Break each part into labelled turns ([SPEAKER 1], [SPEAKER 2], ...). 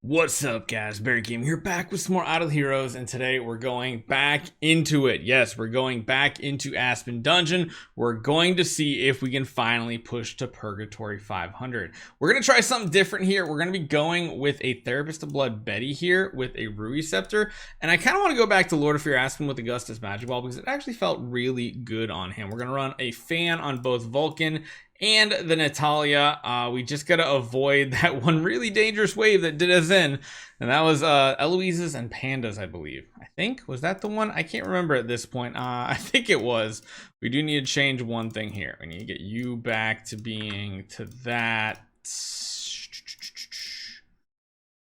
[SPEAKER 1] What's up, guys? Barry Game here, back with some more Idle Heroes, and today we're going back into it. Yes, we're going back into Aspen Dungeon. We're going to see if we can finally push to Purgatory 500. We're going to try something different here. We're going to be going with a Therapist of Blood Betty here with a Rui Scepter, and I kind of want to go back to Lord of Fear Aspen with Augustus Magic Ball because it actually felt really good on him. We're going to run a fan on both Vulcan and the Natalia. We just gotta avoid that one really dangerous wave that did us in, and that was Eloise's and Panda's, I believe. I think, was that the one? I can't remember at this point. I think it was. We do need to change one thing here. We need to get you back to being to that.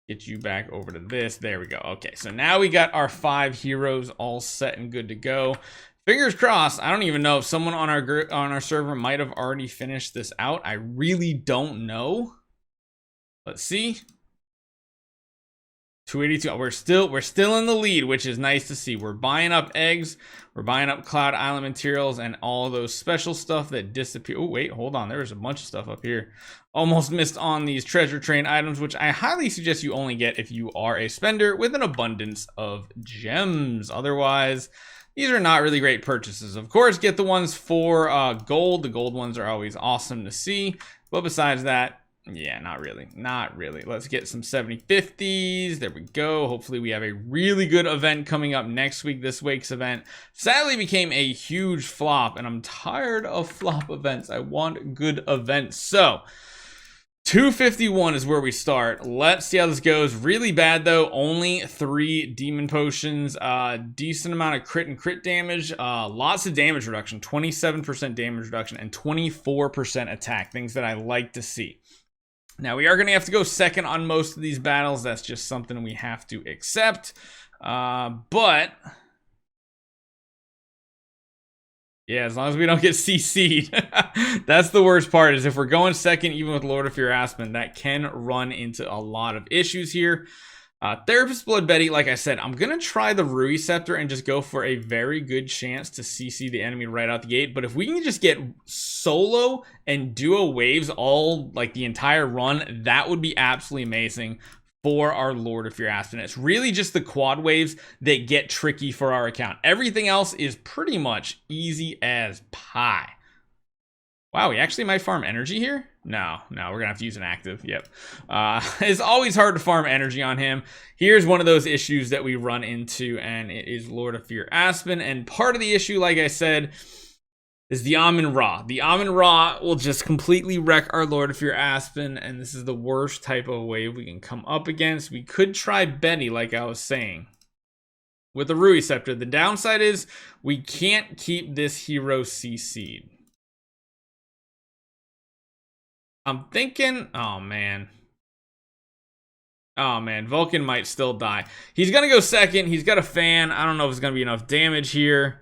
[SPEAKER 1] Get you back over to this. There we go. Okay, so now we got our 5 heroes all set and good to go. Fingers crossed. I don't even know if someone on our server might have already finished this out. I really don't know. Let's see. 282. We're still in the lead, which is nice to see. We're buying up eggs, we're buying up Cloud Island materials, and all those special stuff that disappear. Oh wait, hold on. There's a bunch of stuff up here. Almost missed on these treasure train items, which I highly suggest you only get if you are a spender with an abundance of gems. Otherwise, these are not really great purchases. Of course, get the ones for gold. The gold ones are always awesome to see. But besides that, yeah, not really. Not really. Let's get some 70/50s. There we go. Hopefully we have a really good event coming up next week. This week's event sadly became a huge flop, and I'm tired of flop events. I want good events. So 251 is where we start. Let's see how this goes. Really bad though. Only 3 demon potions. Decent amount of crit damage. Lots of damage reduction. 27% damage reduction and 24% attack. Things that I like to see. Now we are going to have to go second on most of these battles. That's just something we have to accept. But yeah, as long as we don't get CC'd. That's the worst part, is if we're going second, even with Lord of Fear Aspen, that can run into a lot of issues here. Therapist Blood Betty, like I said, I'm going to try the Rui Scepter and just go for a very good chance to CC the enemy right out the gate. But if we can just get solo and duo waves all, like the entire run, that would be absolutely amazing for our Lord of Fear Aspen. It's really just the quad waves that get tricky for our account. Everything else is pretty much easy as pie. Wow, we actually might farm energy here? No, we're gonna have to use an active. Yep. It's always hard to farm energy on him. Here's one of those issues that we run into, and it is Lord of Fear Aspen. And part of the issue, like I said, is the Amun Ra. The Amun Ra will just completely wreck our Lord of Fear Aspen, and this is the worst type of wave we can come up against. We could try Betty, like I was saying, with the Rui Scepter. The downside is we can't keep this hero CC'd. I'm thinking, oh man, Vulcan might still die. He's gonna go second. He's got a fan. I don't know if it's gonna be enough damage here.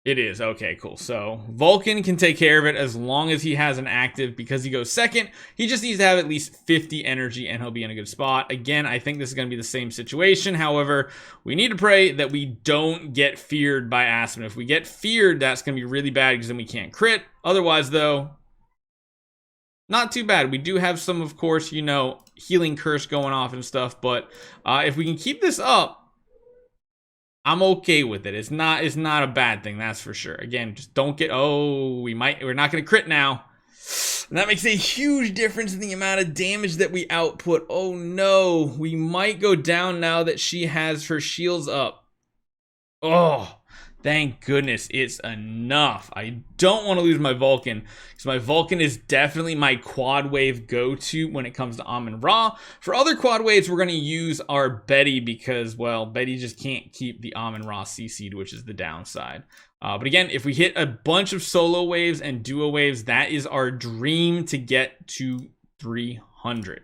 [SPEAKER 1] It is. Okay, cool. So Vulcan can take care of it as long as he has an active. Because he goes second, he just needs to have at least 50 energy and he'll be in a good spot. Again, I think this is going to be the same situation. However, we need to pray that we don't get feared by Aspen. If we get feared, that's going to be really bad because then we can't crit. Otherwise, though, not too bad. We do have some, of course, you know, healing curse going off and stuff. But if we can keep this up, I'm okay with it. It's not a bad thing, that's for sure. Again, just don't get, we're not gonna crit now. And that makes a huge difference in the amount of damage that we output. Oh no, we might go down now that she has her shields up. Oh, thank goodness it's enough. I don't want to lose my Vulcan, because my Vulcan is definitely my quad wave go-to when it comes to Amun Ra. For other quad waves, we're going to use our Betty because, well, Betty just can't keep the Amun Ra CC'd, which is the downside. But again, if we hit a bunch of solo waves and duo waves, that is our dream to get to 300.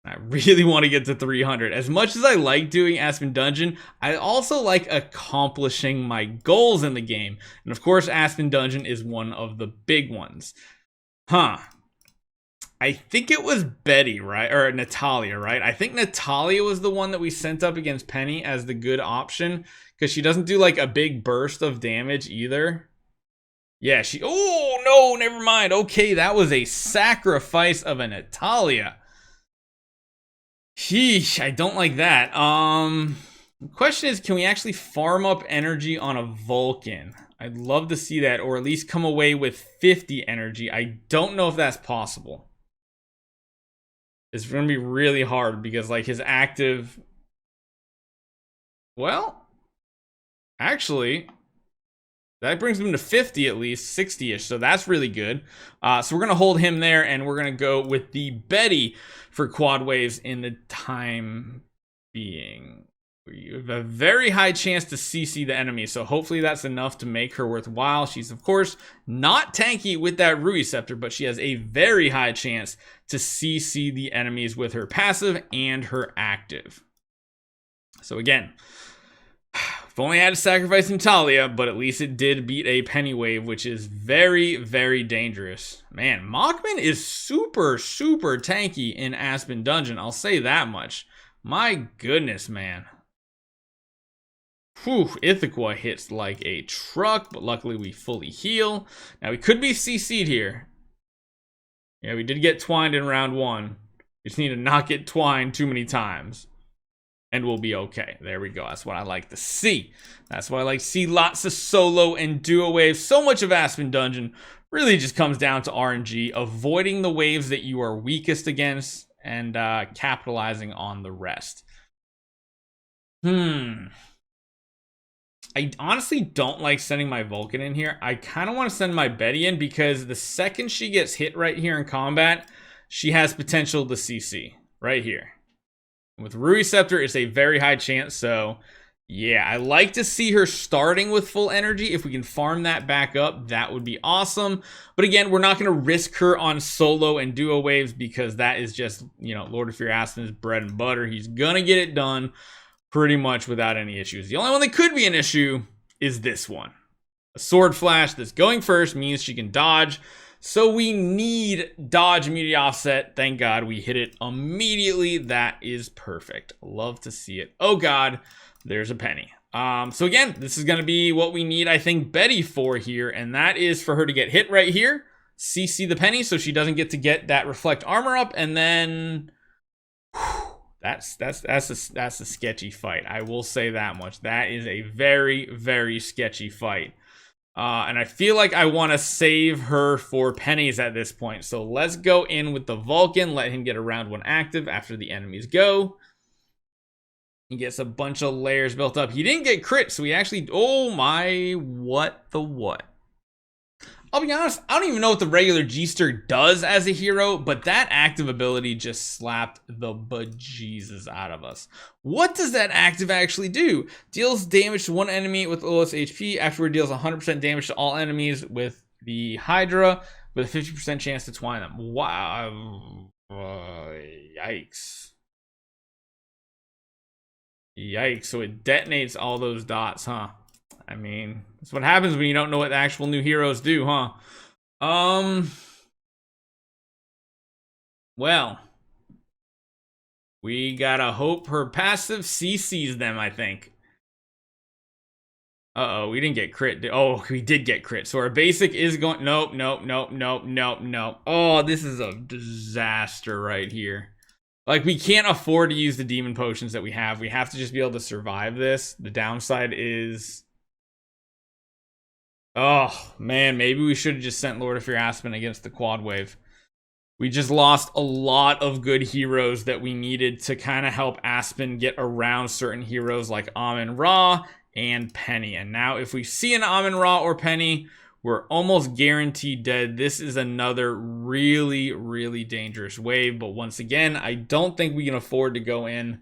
[SPEAKER 1] I really want to get to 300. As much as I like doing Aspen Dungeon, I also like accomplishing my goals in the game. And of course, Aspen Dungeon is one of the big ones. I think it was Betty, right? Or Natalia, right? I think Natalia was the one that we sent up against Penny as the good option, because she doesn't do like a big burst of damage either. Yeah, she... Oh, no, never mind. Okay, that was a sacrifice of an Natalia. Sheesh, I don't like that. The question is, can we actually farm up energy on a Vulcan? I'd love to see that, or at least come away with 50 energy. I don't know if that's possible. It's going to be really hard because, like, his active... Well, actually, that brings him to 50 at least, 60-ish, so that's really good. So we're going to hold him there, and we're going to go with the Betty for quad waves in the time being. We have a very high chance to CC the enemy, so hopefully that's enough to make her worthwhile. She's, of course, not tanky with that Rui Scepter, but she has a very high chance to CC the enemies with her passive and her active. So again, we've only had to sacrifice Natalia, but at least it did beat a Penny Wave, which is very, very dangerous. Man, Machman is super, super tanky in Aspen Dungeon. I'll say that much. My goodness, man. Whew, Ithaca hits like a truck, but luckily we fully heal. Now, we could be CC'd here. Yeah, we did get twined in round 1. We just need to not get twined too many times. And we'll be okay. There we go. That's what I like to see. That's why I like to see lots of solo and duo waves. So much of Aspen Dungeon really just comes down to RNG, avoiding the waves that you are weakest against and capitalizing on the rest. I honestly don't like sending my Vulcan in here. I kind of want to send my Betty in because the second she gets hit right here in combat, she has potential to CC right here. With Rui Scepter, it's a very high chance, so yeah, I like to see her starting with full energy. If we can farm that back up, that would be awesome. But again, we're not going to risk her on solo and duo waves because that is just, you know, Lord of Fear Aspen's bread and butter. He's going to get it done pretty much without any issues. The only one that could be an issue is this one. A Sword Flash that's going first means she can dodge. So we need dodge immediate offset. Thank God we hit it immediately. That is perfect. Love to see it. Oh God, there's a penny. So again, this is going to be what we need, I think, Betty for here. And that is for her to get hit right here. CC the penny so she doesn't get to get that reflect armor up. And then... Whew, that's a sketchy fight. I will say that much. That is a very, very sketchy fight. And I feel like I want to save her for pennies at this point. So let's go in with the Vulcan. Let him get a round 1 active after the enemies go. He gets a bunch of layers built up. He didn't get crit, so he actually... Oh my... What the what? I'll be honest, I don't even know what the regular Geester does as a hero, but that active ability just slapped the bejesus out of us. What does that active actually do? Deals damage to one enemy with lowest HP, afterward deals 100% damage to all enemies with the Hydra, with a 50% chance to twine them. Wow. Yikes. Yikes, so it detonates all those dots, huh? I mean, that's what happens when you don't know what the actual new heroes do, huh? Well, we gotta hope her passive CCs them, I think. Uh-oh, we didn't get crit. Oh, we did get crit. So our basic is going... Nope, nope, nope, nope, nope, nope. Oh, this is a disaster right here. Like, we can't afford to use the demon potions that we have. We have to just be able to survive this. The downside is... Oh, man, maybe we should have just sent Lord of Fear Aspen against the quad wave. We just lost a lot of good heroes that we needed to kind of help Aspen get around certain heroes like Amun-Ra and Penny. And now if we see an Amun-Ra or Penny, we're almost guaranteed dead. This is another really, really dangerous wave. But once again, I don't think we can afford to go in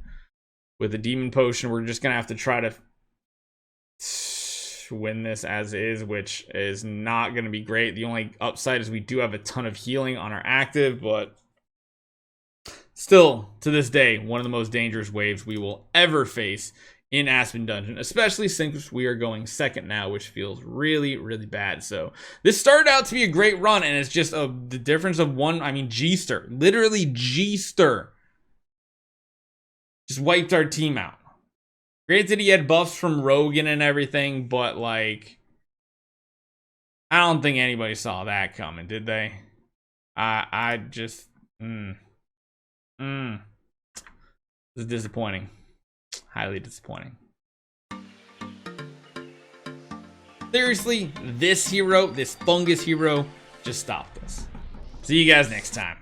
[SPEAKER 1] with a demon potion. We're just going to have to try to win this as is, which is not going to be great. The only upside is we do have a ton of healing on our active, but still, to this day, one of the most dangerous waves we will ever face in Aspen Dungeon, especially since we are going second now, which feels really, really bad. So this started out to be a great run, and it's just the difference of one. I mean, Geester, literally Geester, just wiped our team out. Granted, he had buffs from Rogan and everything, but like, I don't think anybody saw that coming, did they? I just, this is disappointing. Highly disappointing. Seriously, this hero, this fungus hero, just stopped us. See you guys next time.